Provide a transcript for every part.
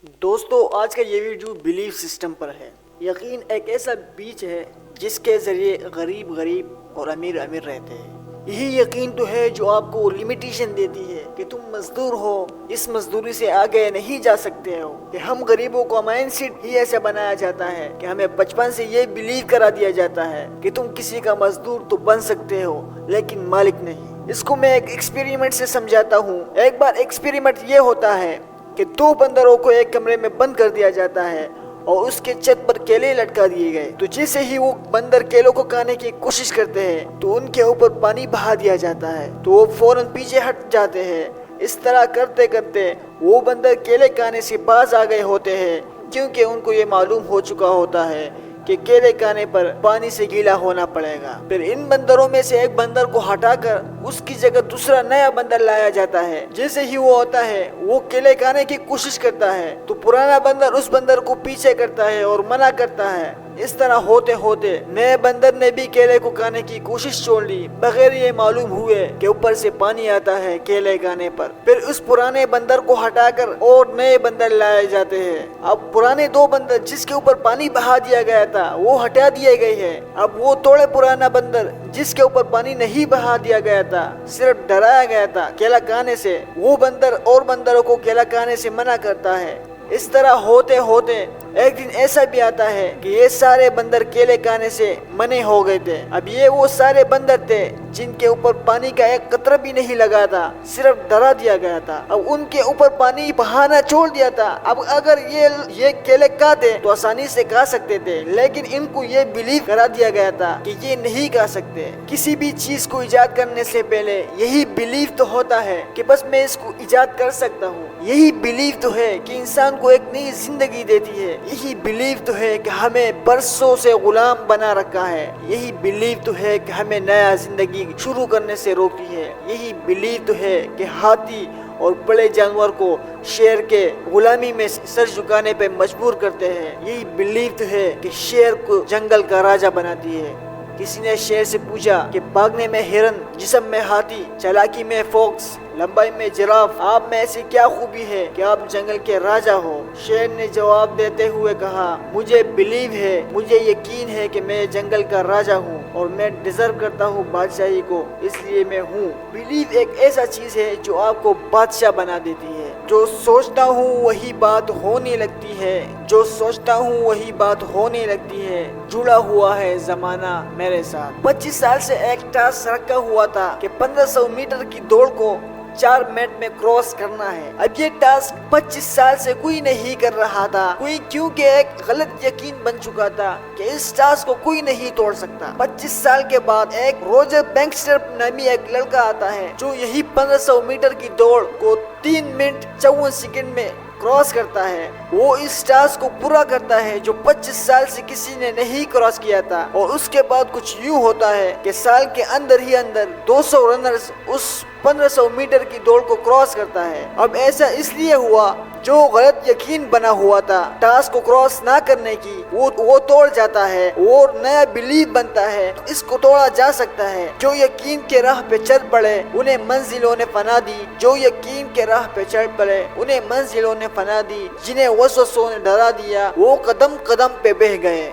دوستو آج کا یہ ویڈیو بلیف سسٹم پر ہے۔ یقین ایک ایسا بیچ ہے جس کے ذریعے غریب غریب اور امیر امیر رہتے ہیں۔ یہی یقین تو ہے جو آپ کو لمیٹیشن دیتی ہے کہ تم مزدور ہو، اس مزدوری سے آگے نہیں جا سکتے ہو۔ کہ ہم غریبوں کو مائنڈ سیٹ ہی ایسا بنایا جاتا ہے کہ ہمیں بچپن سے یہ بلیو کرا دیا جاتا ہے کہ تم کسی کا مزدور تو بن سکتے ہو لیکن مالک نہیں۔ اس کو میں ایک ایکسپیریمنٹ سے سمجھاتا ہوں۔ ایک بار ایکسپیریمنٹ یہ ہوتا ہے کہ دو بندروں کو ایک کمرے میں بند کر دیا جاتا ہے اور اس کے چھت پر کیلے لٹکا دیے گئے۔ تو جیسے ہی وہ بندر کیلوں کو کھانے کی کوشش کرتے ہیں تو ان کے اوپر پانی بہا دیا جاتا ہے تو وہ فوراً پیچھے ہٹ جاتے ہیں۔ اس طرح کرتے کرتے وہ بندر کیلے کھانے سے باز آ گئے ہوتے ہیں، کیونکہ ان کو یہ معلوم ہو چکا ہوتا ہے کہ کیلے کھانے پر پانی سے گیلا ہونا پڑے گا۔ پھر ان بندروں میں سے ایک بندر کو ہٹا کر اس کی جگہ دوسرا نیا بندر لایا جاتا ہے۔ جیسے ہی وہ ہوتا ہے وہ کیلے کھانے کی کوشش کرتا ہے تو پرانا بندر اس بندر کو پیچھے کرتا ہے اور منع کرتا ہے۔ اس طرح ہوتے ہوتے نئے بندر نے بھی کیلے کو کھانے کی کوشش چھوڑ لی، بغیر یہ معلوم ہوئے کہ اوپر سے پانی آتا ہے کیلے کھانے پر۔ پھر اس پرانے بندر کو ہٹا کر اور نئے بندر لائے جاتے ہیں۔ اب پرانے دو بندر جس کے اوپر پانی بہا دیا گیا تھا وہ ہٹا دیے گئے ہیں۔ اب وہ توڑے پرانا بندر جس کے اوپر پانی نہیں بہا دیا گیا تھا، صرف ڈرایا گیا تھا کیلا کھانے سے، وہ بندر اور بندروں کو کیلا کھانے سے منع کرتا ہے۔ اس طرح ہوتے ہوتے ایک دن ایسا بھی آتا ہے کہ یہ سارے بندر کیلے کھانے سے منع ہو گئے تھے۔ اب یہ وہ سارے بندر تھے جن کے اوپر پانی کا ایک قطرہ بھی نہیں لگا تھا، صرف ڈرا دیا گیا تھا۔ اب ان کے اوپر پانی بہانا چھوڑ دیا تھا۔ اب اگر یہ کیلے کھاتے تو آسانی سے کھا سکتے تھے، لیکن ان کو یہ بلیو کرا دیا گیا تھا کہ یہ نہیں کھا سکتے۔ کسی بھی چیز کو ایجاد کرنے سے پہلے یہی بلیو تو ہوتا ہے کہ بس میں اس کو ایجاد کر سکتا ہوں۔ یہی بلیو تو ہے کہ انسان کو ایک نئی زندگی دیتی ہے۔ یہی بلیو تو ہے کہ ہمیں برسوں سے غلام بنا رکھا ہے۔ یہی بلیو تو ہے کہ ہمیں نیا زندگی شروع کرنے سے روکتی ہے۔ یہی بلیو تو ہے کہ ہاتھی اور بڑے جانور کو شیر کے غلامی میں سر جھکانے پہ مجبور کرتے ہیں۔ یہی بلیو تو ہے کہ شیر کو جنگل کا راجا بناتی ہے۔ کسی نے شیر سے پوچھا کہ بھاگنے میں ہرن، جسم میں ہاتھی، چالاکی میں فوکس، لمبائی میں جراف، آپ میں ایسی کیا خوبی ہے کہ آپ جنگل کے راجا ہو؟ شیر نے جواب دیتے ہوئے کہا، مجھے بلیو ہے، مجھے یقین ہے کہ میں جنگل کا راجا ہوں اور میں ڈیزرو کرتا ہوں بادشاہی کو، اس لیے میں ہوں۔ بلیو ایک ایسا چیز ہے جو آپ کو بادشاہ بنا دیتی ہے۔ جو سوچتا ہوں وہی بات ہونے لگتی ہے، جو سوچتا ہوں وہی بات ہونے لگتی ہے، جڑا ہوا ہے زمانہ میرے ساتھ۔ 25 سال سے ایک ٹاسک رکھا ہوا تھا کہ 1500 میٹر کی دوڑ کو 4 منٹ میں کراس کرنا ہے۔ اب یہ ٹاسک 25 سال سے کوئی نہیں کر رہا تھا، کوئی کیونکہ ایک غلط یقین بن چکا تھا کہ اس ٹاسک کو کوئی نہیں توڑ سکتا۔ 25 سال کے بعد ایک روجر بینکسٹر نامی ایک لڑکا آتا ہے جو یہی 1500 میٹر کی دوڑ کو 3 منٹ 54 سیکنڈ میں کراس کرتا ہے۔ وہ اس ٹاسک کو پورا کرتا ہے جو 25 سال سے کسی نے نہیں کراس کیا تھا، اور اس کے بعد کچھ یوں ہوتا ہے کہ سال کے اندر ہی اندر 200 رنرز اس 1500 میٹر کی دوڑ کو کراس کرتا ہے۔ اب ایسا اس لیے ہوا جو غلط یقین بنا ہوا تھا ٹاسک کو کراس نہ کرنے کی، وہ توڑ جاتا ہے اور نیا بلیف بنتا ہے۔ اس کو توڑا جا سکتا ہے۔ جو یقین کے راہ پہ چل پڑے انہیں منزلوں نے فنا دی، جو یقین کے راہ پہ چل پڑے انہیں منزلوں نے فنا دی، جنہیں وسوسوں نے ڈرا دیا وہ قدم قدم پہ بہہ گئے۔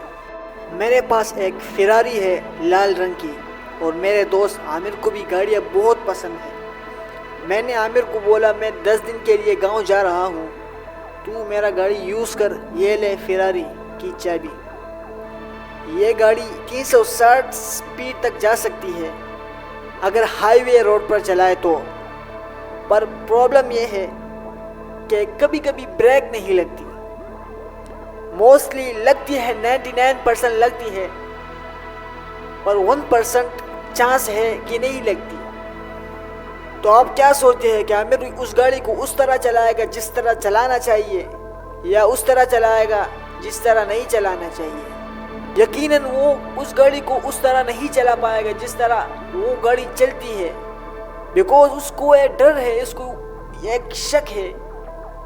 میرے پاس ایک فراری ہے لال رنگ کی، اور میرے دوست عامر کو بھی گاڑیاں بہت پسند ہیں۔ میں نے عامر کو بولا میں 10 دن کے لیے گاؤں جا رہا ہوں، تو میرا گاڑی یوز کر، یہ لے فراری کی چابی۔ یہ گاڑی 360 سپیڈ تک جا سکتی ہے اگر ہائی وے روڈ پر چلائے تو، پر پرابلم یہ ہے کہ کبھی کبھی بریک نہیں لگتی۔ موسٹلی لگتی ہے، 99% لگتی ہے، پر 1% چانس ہے کہ نہیں لگتی۔ تو آپ کیا سوچتے ہیں کہ عامر اس گاڑی کو اس طرح چلائے گا جس طرح چلانا چاہیے، یا اس طرح چلائے گا جس طرح نہیں چلانا چاہیے؟ یقیناً وہ اس گاڑی کو اس طرح نہیں چلا پائے گا جس طرح وہ گاڑی چلتی ہے، بیکوز اس کو ایک ڈر ہے، اس کو ایک شک ہے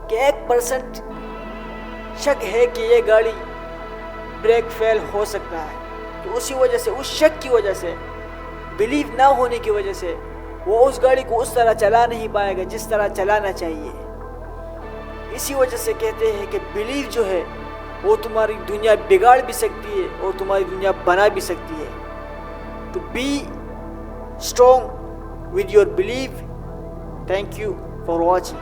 کہ 1% شک ہے کہ یہ گاڑی بریک فیل ہو سکتا ہے۔ تو اسی وجہ سے، اس شک کی وجہ سے، بلیف نہ ہونے کی وجہ سے وہ اس گاڑی کو اس طرح چلا نہیں پائے گا جس طرح چلانا چاہیے۔ اسی وجہ سے کہتے ہیں کہ بلیف جو ہے وہ تمہاری دنیا بگاڑ بھی سکتی ہے اور تمہاری دنیا بنا بھی سکتی ہے. تو be strong with your belief. Thank you for watching.